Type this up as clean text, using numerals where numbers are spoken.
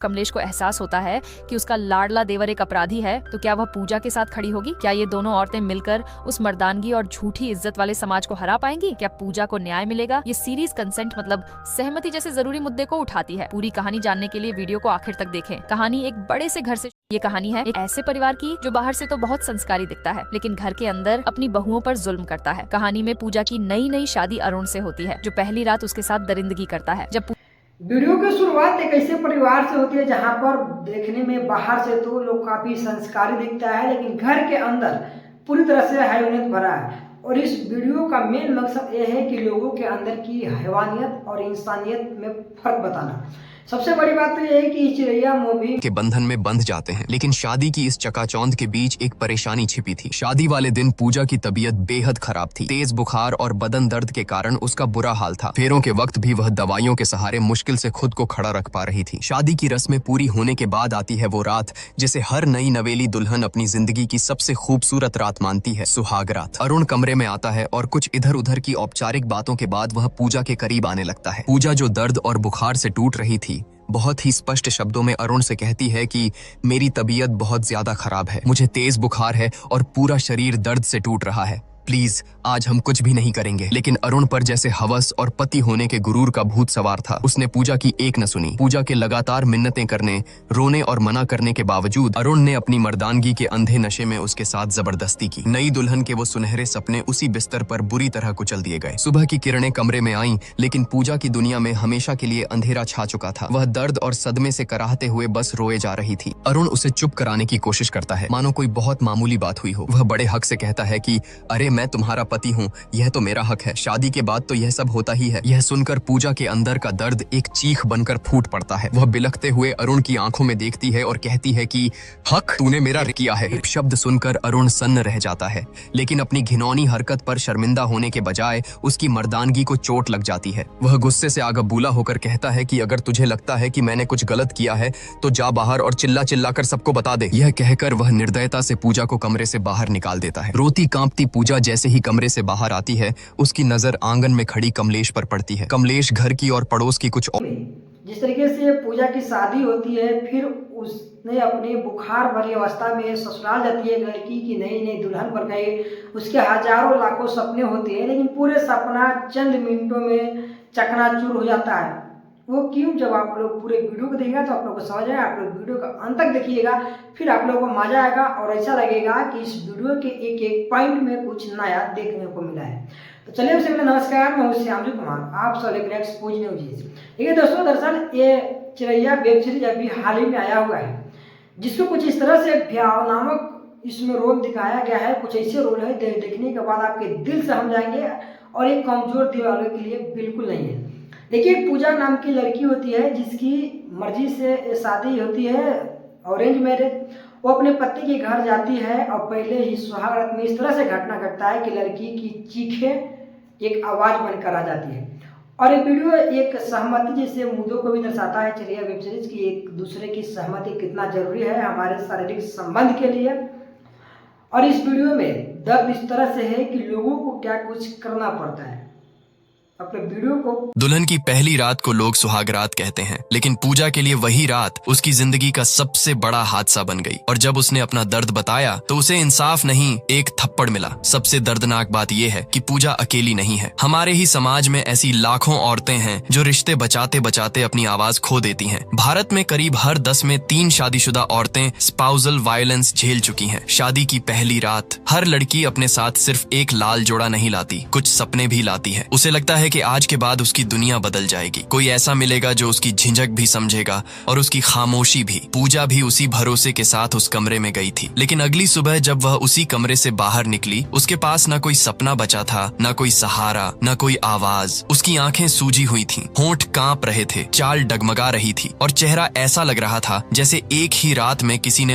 कमलेश को एहसास होता है कि उसका लाडला देवर एक अपराधी है, तो क्या वह पूजा के साथ खड़ी होगी? क्या ये दोनों औरतें मिलकर उस मर्दानगी और झूठी इज्जत वाले समाज को हरा पाएंगी? क्या पूजा को न्याय मिलेगा? ये सीरीज कंसेंट मतलब सहमति जैसे जरूरी मुद्दे को उठाती है। पूरी कहानी जानने के लिए वीडियो को आखिर तक देखें। कहानी एक बड़े से घर से ये कहानी है एक ऐसे परिवार की जो बाहर से तो बहुत संस्कारी दिखता है, लेकिन घर के अंदर अपनी बहुओं पर जुल्म करता है। कहानी में पूजा की नई शादी अरुण से होती है, जो पहली रात उसके साथ दरिंदगी करता है। जब वीडियो की शुरुआत एक ऐसे परिवार से होती है जहां पर देखने में बाहर से तो लोग काफी संस्कारी दिखता है, लेकिन घर के अंदर पूरी तरह से हैवानियत भरा है। और इस वीडियो का मेन मकसद यह है कि लोगों के अंदर की हैवानियत और इंसानियत में फर्क बताना। सबसे बड़ी बात तो यह है कि चिरैया मूवी के बंधन में बंध जाते हैं, लेकिन शादी की इस चकाचौंध के बीच एक परेशानी छिपी थी। शादी वाले दिन पूजा की तबीयत बेहद खराब थी। तेज बुखार और बदन दर्द के कारण उसका बुरा हाल था। फेरों के वक्त भी वह दवाइयों के सहारे मुश्किल से खुद को खड़ा रख पा रही थी। शादी की रस्में पूरी होने के बाद आती है वो रात जिसे हर नई नवेली दुल्हन अपनी जिंदगी की सबसे खूबसूरत रात मानती है, सुहाग रात। अरुण कमरे में आता है और कुछ इधर उधर की औपचारिक बातों के बाद वह पूजा के करीब आने लगता है। पूजा जो दर्द और बुखार से टूट रही थी, बहुत ही स्पष्ट शब्दों में अरुण से कहती है कि मेरी तबीयत बहुत ज्यादा खराब है, मुझे तेज बुखार है और पूरा शरीर दर्द से टूट रहा है। प्लीज आज हम कुछ भी नहीं करेंगे। लेकिन अरुण पर जैसे हवस और पति होने के गुरूर का भूत सवार था। उसने पूजा की एक न सुनी। पूजा के लगातार मिन्नतें करने, रोने और मना करने के बावजूद अरुण ने अपनी मर्दानगी के अंधे नशे में उसके साथ जबरदस्ती की। नई दुल्हन के वो सुनहरे सपने उसी बिस्तर पर बुरी तरह कुचल दिए गए। सुबह की किरणें कमरे में आईं, लेकिन पूजा की दुनिया में हमेशा के लिए अंधेरा छा चुका था। वह दर्द और सदमे से कराहते हुए बस रोए जा रही थी। अरुण उसे चुप कराने की कोशिश करता है, मानो कोई बहुत मामूली बात हुई हो। वह बड़े हक से कहता है कि अरे मैं तुम्हारा पति हूँ, यह तो मेरा हक है। शादी के बाद तो यह सब होता ही है। यह सुनकर पूजा के अंदर का दर्द एक चीख बनकर फूट पड़ता है। वह बिलखते हुए अरुण की आंखों में देखती है और कहती है कि हक तूने मेरा किया है। शब्द सुनकर अरुण सन्न रह जाता है, लेकिन अपनी घिनौनी हरकत पर शर्मिंदा होने के बजाय उसकी मर्दानगी को चोट लग जाती है। वह गुस्से से आगबूला होकर कहता है कि अगर तुझे लगता है कि मैंने कुछ गलत किया है तो जा बाहर और चिल्ला चिल्ला कर सबको बता दे। यह कहकर वह निर्दयता से पूजा को कमरे से बाहर निकाल देता है। रोती कांपती पूजा जैसे ही कमरे से बाहर आती है, उसकी नजर आंगन में खड़ी कमलेश पर पड़ती है। कमलेश घर की और पड़ोस की कुछ जिस तरीके से पूजा की शादी होती है, फिर उसने अपनी बुखार भरी अवस्था में ससुराल जाती है। लड़की की नई दुल्हन बन गई, उसके हजारों लाखों सपने होते हैं, लेकिन पूरे सपना चंद मिनटों में चकनाचूर हो जाता है। वो क्यों? जब आप लोग पूरे वीडियो को देखिएगा तो आप लोग को समझ आएगा। आप लोग वीडियो का अंत तक देखिएगा, फिर आप लोगों को मजा आएगा और ऐसा लगेगा कि इस वीडियो के एक एक पॉइंट में कुछ नया देखने को मिला है। तो चलिए उससे पहले नमस्कार, मैं हूं श्यामजी कुमार, आप सब एक नेक्स्ट पूज न्यूज। देखिए दोस्तों, दरअसल ये चिरैया वेब सीरीज अभी हाल ही में आया हुआ है, जिसको कुछ इस तरह से भावनात्मक इसमें रोल दिखाया गया है। कुछ ऐसे रोल है देखने के बाद आपके दिल से हम जाएंगे और एक कमजोर दिल वालों के लिए बिल्कुल नहीं है। देखिए, पूजा नाम की लड़की होती है जिसकी मर्जी से शादी होती है, ऑरेंज मैरिज। वो अपने पति के घर जाती है और पहले ही सुहाग रात में इस तरह से घटना घटता है कि लड़की की चीखें एक आवाज बनकर आ जाती है। और ये वीडियो एक सहमति जैसे मुद्दों को भी दर्शाता है चिरैया वेब सीरीज की। एक दूसरे की सहमति कितना जरूरी है हमारे शारीरिक संबंध के लिए। और इस वीडियो में दर्द इस तरह से है कि लोगों को क्या कुछ करना पड़ता है। अपने वीडियो को दुल्हन की पहली रात को लोग सुहाग रात कहते हैं, लेकिन पूजा के लिए वही रात उसकी जिंदगी का सबसे बड़ा हादसा बन गई। और जब उसने अपना दर्द बताया तो उसे इंसाफ नहीं, एक थप्पड़ मिला। सबसे दर्दनाक बात यह है कि पूजा अकेली नहीं है। हमारे ही समाज में ऐसी लाखों औरतें हैं जो रिश्ते बचाते बचाते अपनी आवाज खो देती हैं। भारत में करीब हर 10 में 3 शादीशुदा औरतें स्पाउसल वायलेंस झेल चुकी हैं। शादी की पहली रात हर लड़की अपने साथ सिर्फ एक लाल जोड़ा नहीं लाती, कुछ सपने भी लाती है। उसे लगता है कि आज के बाद उसकी दुनिया बदल जाएगी, कोई ऐसा मिलेगा जो उसकी झिझक भी समझेगा और उसकी खामोशी भी। पूजा भी उसी भरोसे के साथ उस कमरे में गई थी, लेकिन अगली सुबह जब वह उसी कमरे से बाहर निकली, उसके पास ना कोई सपना बचा था, ना कोई सहारा, ना कोई आवाज। उसकी आंखें सूजी हुई थीं, होंठ कांप रहे थे, चाल डगमगा रही थी और चेहरा ऐसा लग रहा था जैसे एक ही रात में किसी ने